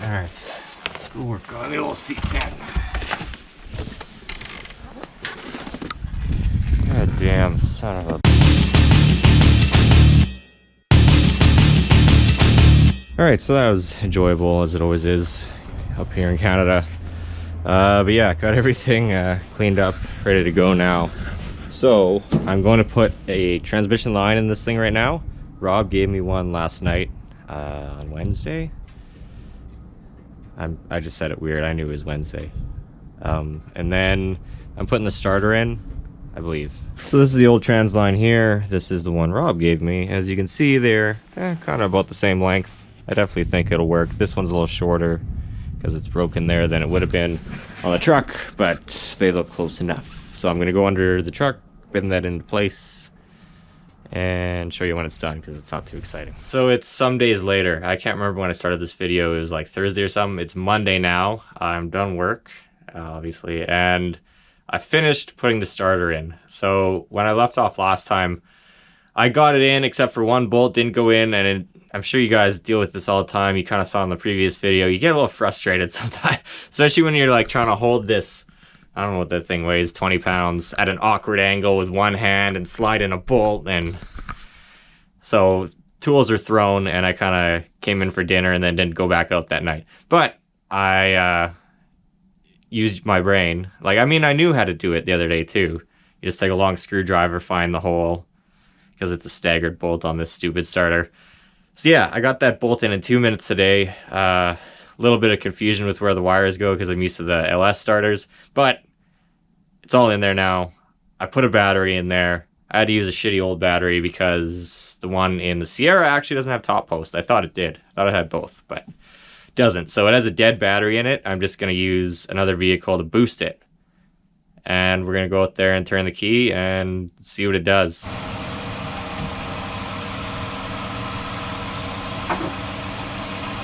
Alright, let's go work on the old C10. God damn son of a... Alright, so that was enjoyable, as it always is up here in Canada. But yeah, got everything cleaned up, ready to go now. So I'm going to put a transmission line in this thing right now. Rob gave me one last night on Wednesday. I just said it weird. I knew it was Wednesday. And then I'm putting the starter in, I believe. So this is the old trans line here. This is the one Rob gave me. As you can see, they're kind of about the same length. I definitely think it'll work. This one's a little shorter because it's broken there than it would have been on the truck, but they look close enough. So I'm gonna go under the truck, pin that into place, and show you when it's done because it's not too exciting. So it's some days later. I can't remember when I started this video. It was like Thursday or something. It's Monday now. I'm done work, obviously, and I finished putting the starter in. So when I left off last time, I got it in except for one bolt didn't go in, and I'm sure you guys deal with this all the time. You kind of saw in the previous video. You get a little frustrated sometimes, especially when you're like trying to hold this, I don't know what that thing weighs, 20 pounds at an awkward angle with one hand and slide in a bolt. And so tools are thrown, and I kind of came in for dinner and then didn't go back out that night. But I used my brain. Like, I mean, I knew how to do it the other day too. You just take a long screwdriver, find the hole, because it's a staggered bolt on this stupid starter. So yeah, I got that bolt in 2 minutes today. A little bit of confusion with where the wires go because I'm used to the LS starters, but it's all in there now. I put a battery in there. I had to use a shitty old battery because the one in the Sierra actually doesn't have top post. I thought it did. I thought it had both, but it doesn't. So it has a dead battery in it. I'm just going to use another vehicle to boost it. And we're going to go out there and turn the key and see what it does.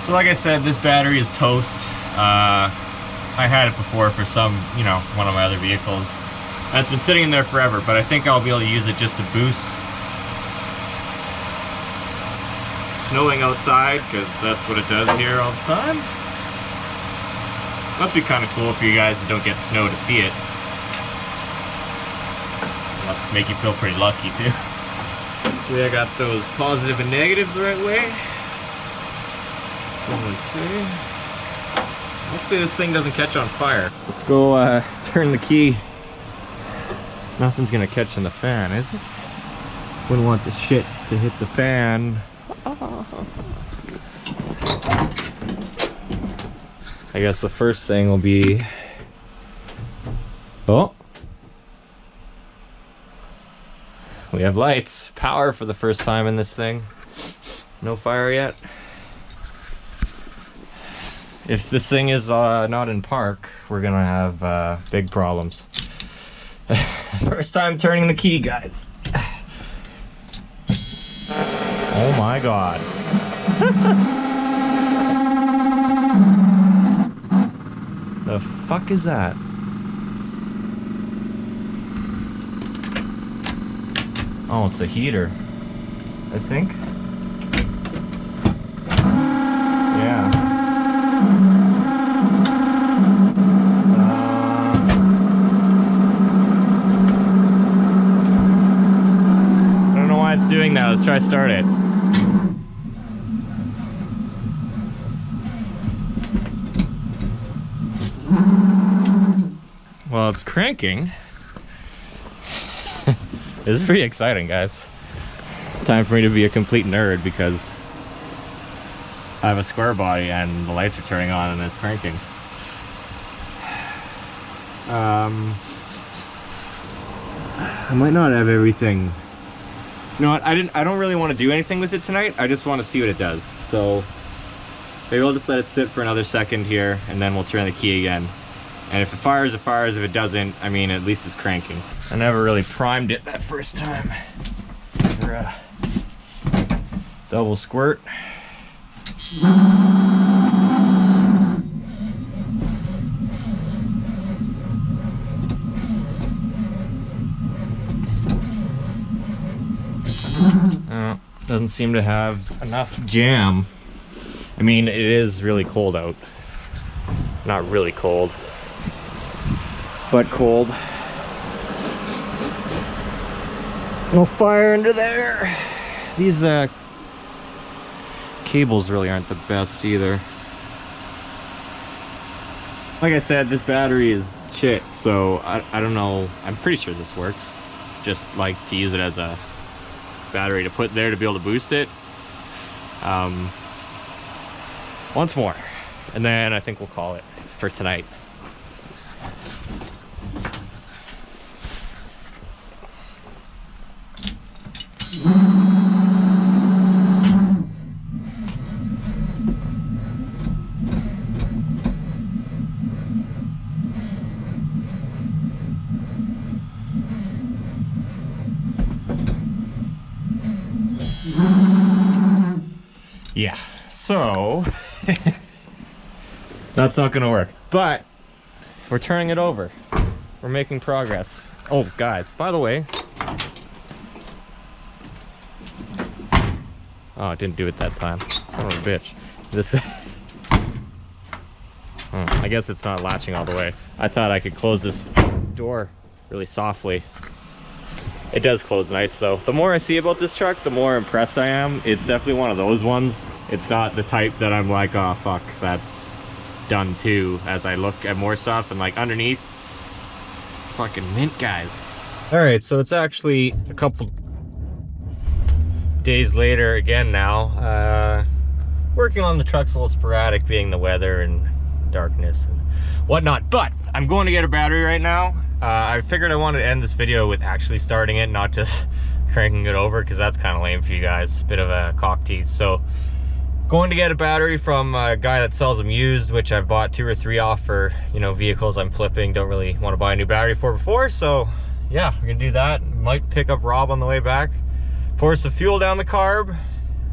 So like I said, this battery is toast. I had it before for some, one of my other vehicles. And it's been sitting in there forever, but I think I'll be able to use it just to boost. It's snowing outside, because that's what it does here all the time. Must be kind of cool for you guys that don't get snow to see it. Must make you feel pretty lucky too. Hopefully I got those positive and negatives the right way. Hopefully this thing doesn't catch on fire. Let's go turn the key. Nothing's gonna catch in the fan, is it? Wouldn't want the shit to hit the fan. I guess the first thing will be... Oh! We have lights. Power for the first time in this thing. No fire yet. If this thing is not in park, we're gonna have big problems. First time turning the key, guys. Oh my god. The fuck is that? Oh, it's a heater, I think. Yeah. It's doing that. Let's try start it. Well, it's cranking. This is pretty exciting, guys. Time for me to be a complete nerd because I have a square body and the lights are turning on and it's cranking. I might not have everything. You know what, I don't really want to do anything with it tonight. I just want to see what it does. So maybe I'll just let it sit for another second here and then we'll turn the key again. And if it fires, it fires. If it doesn't, I mean, at least it's cranking. I never really primed it that first time. For a double squirt. Doesn't seem to have enough jam. I mean, it is really cold out. Not really cold, but cold. No fire under there. These cables really aren't the best either. Like I said, this battery is shit, so I don't know. I'm pretty sure this works. Just like to use it as a battery to put there to be able to boost it. Once more, and then I think we'll call it for tonight. Yeah, so that's not gonna work, but we're turning it over. We're making progress. Oh, guys, by the way, oh, it didn't do it that time. Son of a bitch. This I guess it's not latching all the way. I thought I could close this door really softly. It does close nice though. The more I see about this truck, the more impressed I am. It's definitely one of those ones. It's not the type that I'm like, oh fuck, that's done too, as I look at more stuff and like underneath, fucking mint, guys. All right, so it's actually a couple days later again now. Working on the truck's a little sporadic, being the weather and darkness and whatnot, but I'm going to get a battery right now. I figured I wanted to end this video with actually starting it, not just cranking it over, because that's kind of lame for you guys. Bit of a cock tease. So going to get a battery from a guy that sells them used, which I've bought 2 or 3 off for, you know, vehicles I'm flipping. Don't really want to buy a new battery for before, so yeah, we're gonna do that. Might pick up Rob on the way back, pour some fuel down the carb.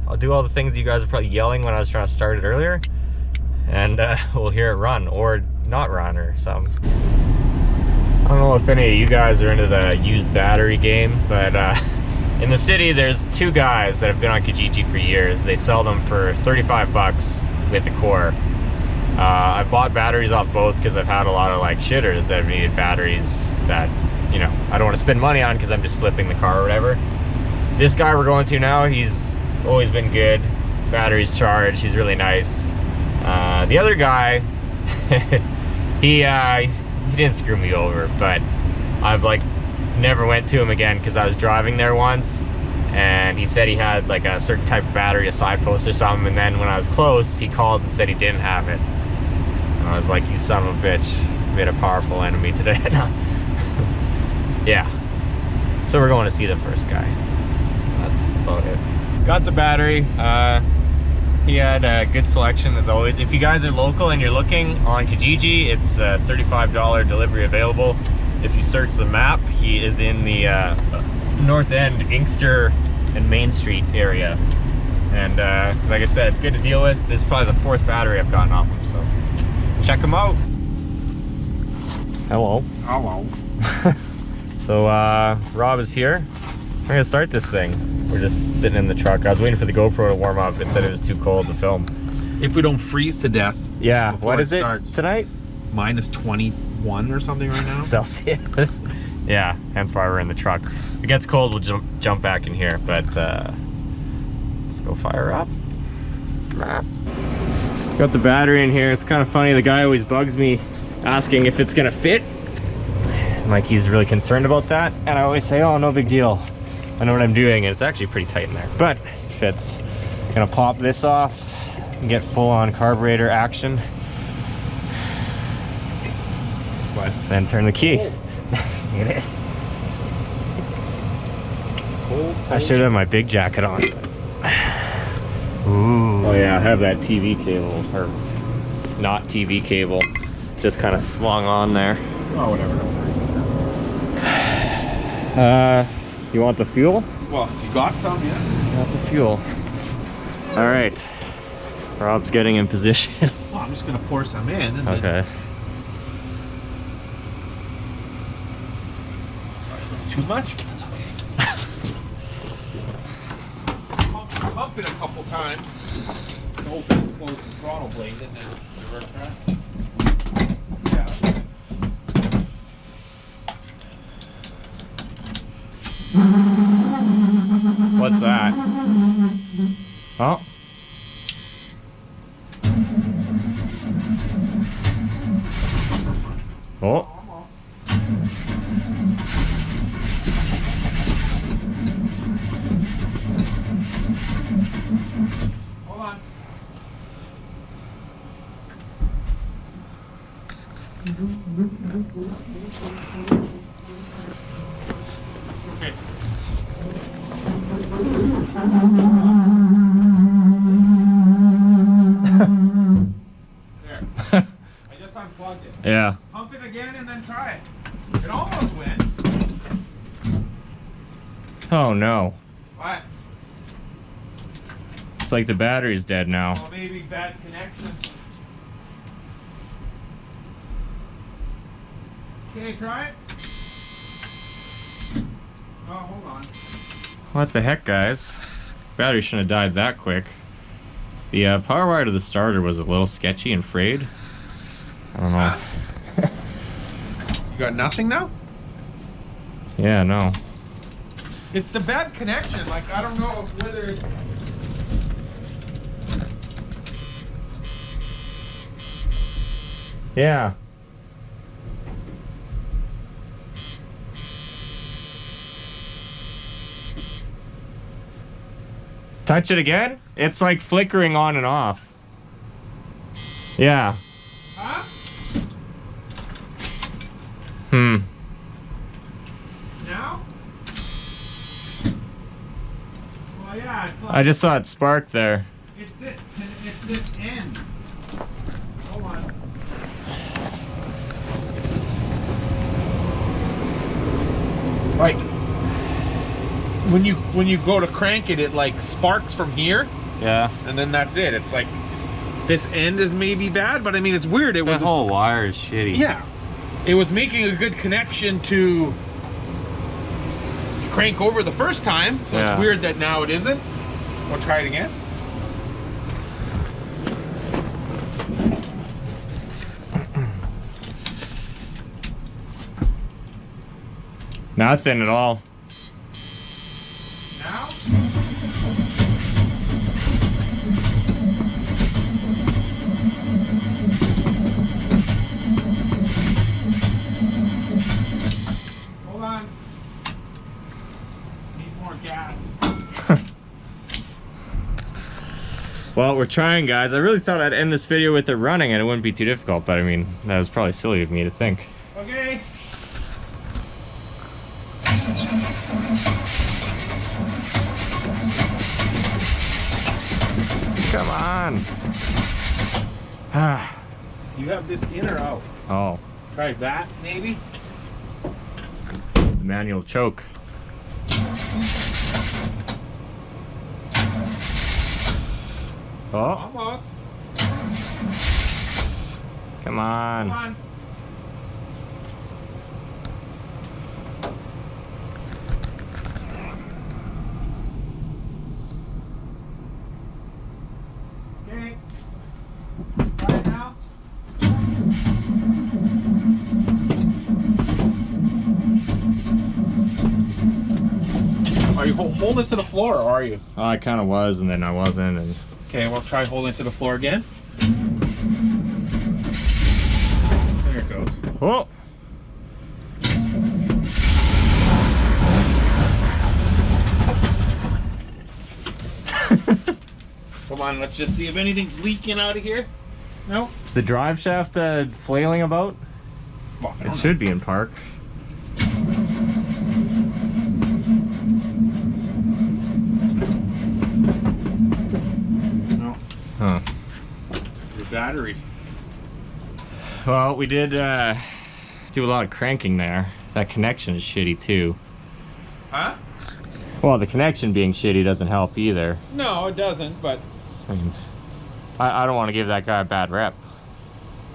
I'll do all the things that you guys are probably yelling when I was trying to start it earlier, and we'll hear it run or not run or something. I don't know if any of you guys are into the used battery game, but in the city there's 2 guys that have been on Kijiji for years. They sell them for 35 bucks with a core. I've bought batteries off both because I've had a lot of like shitters that have needed batteries that, you know, I don't want to spend money on because I'm just flipping the car or whatever. This guy we're going to now, he's always been good. Battery's charged, he's really nice. The other guy, he didn't screw me over, but I've like never went to him again because I was driving there once and he said he had like a certain type of battery, a side post or something, and then when I was close he called and said he didn't have it, and I was like, you son of a bitch, made a powerful enemy today. Yeah, so we're going to see the first guy. That's about it. Got the battery. He had a good selection as always. If you guys are local and you're looking on Kijiji, it's $35 delivery available. If you search the map, he is in the North End, Exner and Main Street area. And like I said, good to deal with. This is probably the 4th battery I've gotten off him, so check him out. Hello. Hello. So Rob is here. I'm gonna start this thing. We're just sitting in the truck. I was waiting for the GoPro to warm up. It said it was too cold to film. If we don't freeze to death. Yeah, what is it tonight? Minus 21 or something right now. Celsius. Yeah, hence why we're in the truck. If it gets cold, we'll jump back in here, but let's go fire up. Got the battery in here. It's kind of funny. The guy always bugs me asking if it's gonna fit. Like he's really concerned about that. And I always say, oh, no big deal. I know what I'm doing, and it's actually pretty tight in there, but it fits. Gonna pop this off and get full on carburetor action. What? Then turn the key. Look at this. Cold. I should have my big jacket on. Ooh. Oh yeah, I have that TV cable, or not TV cable, just kind of slung on there. Oh, whatever. You want the fuel? Well, if you got some, yeah. Got the fuel. All right. Rob's getting in position. Well, I'm just gonna pour some in. And okay. Then... Too much? Pump it a couple times. to open and close the throttle blade and then reverse that. Yeah. What's that? Oh. Oh. Hold on. Okay. There. I just unplugged it. Yeah. Pump it again and then try it. It almost went. Oh no. What? It's like the battery's dead now. Well, maybe bad connection. Okay, try it. Oh, hold on. What the heck, guys? Battery shouldn't have died that quick. The power wire to the starter was a little sketchy and frayed. I don't know. You got nothing now? Yeah, no. It's the bad connection. Like, I don't know whether it's... Yeah. Touch it again? It's like flickering on and off. Yeah. Huh? Hmm. Now? Well, yeah, it's like... I just saw it spark there. It's this end. Hold on. Like, when you go to crank it, it like sparks from here, Yeah. and then that's it. It's like this end is maybe bad, but I mean it's weird. It That was whole wire is shitty. yeah, it was making a good connection to crank over the first time, so Yeah. it's weird that now it isn't. We'll try it again. Nothing at all. Now? Hold on. Need more gas. Well, we're trying, guys. I really thought I'd end this video with it running and it wouldn't be too difficult, but I mean, that was probably silly of me to think. Okay. Come on. Ah. You have this in or out? Oh, Try that, maybe? the manual choke. Oh, Almost. come on. Come on. Okay. Try it now. Are you hold it to the floor, or are you? Oh, I kind of was, and then I wasn't, and Okay, we'll try holding it to the floor again. There it goes. oh, Come on, let's just see if anything's leaking out of here. No? is the drive shaft flailing about? Well, I It don't should be in park. know. Huh. Your battery. Well, we did do a lot of cranking there. That connection is shitty too. Huh? Well, the connection being shitty doesn't help either. No, it doesn't, but I mean, I don't want to give that guy a bad rep.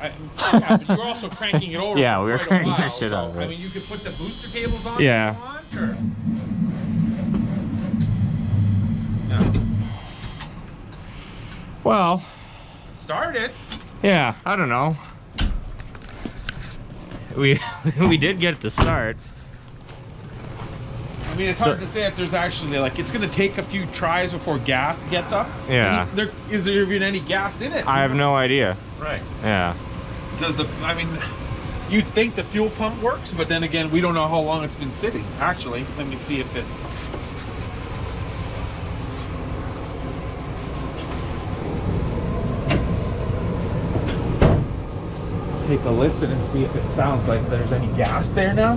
yeah, but you're also cranking it over. Yeah, for we were quite a cranking the while, shit out of I it. mean, you could put the booster cables on Yeah. if you want, or... No. Well, Start it. yeah, I don't know. We did get it to start. I mean, it's hard to say if there's actually, like, it's going to take a few tries before gas gets up. Yeah. Is there even any gas in it? I have no idea. Right. Yeah. I mean, you'd think the fuel pump works, but then again, we don't know how long it's been sitting. Actually, let me see if it... Take a listen and see if it sounds like there's any gas there now.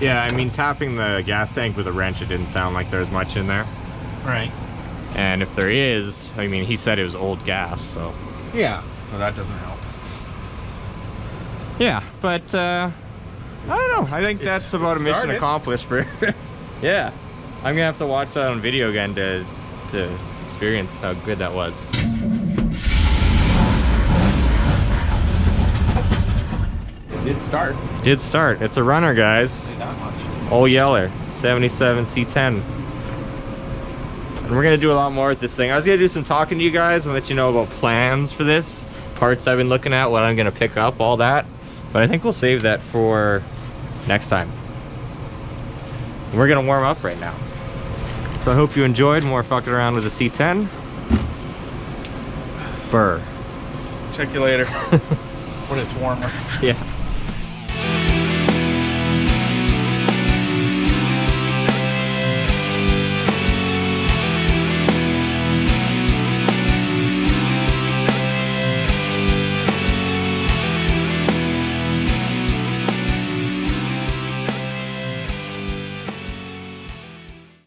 Yeah, I mean, tapping the gas tank with a wrench, it didn't sound like there's much in there. Right. And if there is, I mean, he said it was old gas, so. Yeah. Well, that doesn't help. Yeah, but I don't know. I think that's about a mission accomplished for. Yeah, I'm gonna have to watch that on video again to experience how good that was. It did start. Did start. It's a runner, guys. Not much. Old Yeller, 77 C10. And we're gonna do a lot more with this thing. I was gonna do some talking to you guys and let you know about plans for this, parts I've been looking at, what I'm gonna pick up, all that. But I think we'll save that for next time. We're gonna warm up right now. So I hope you enjoyed more fucking around with the C10. Burr. Check you later when it's warmer. Yeah.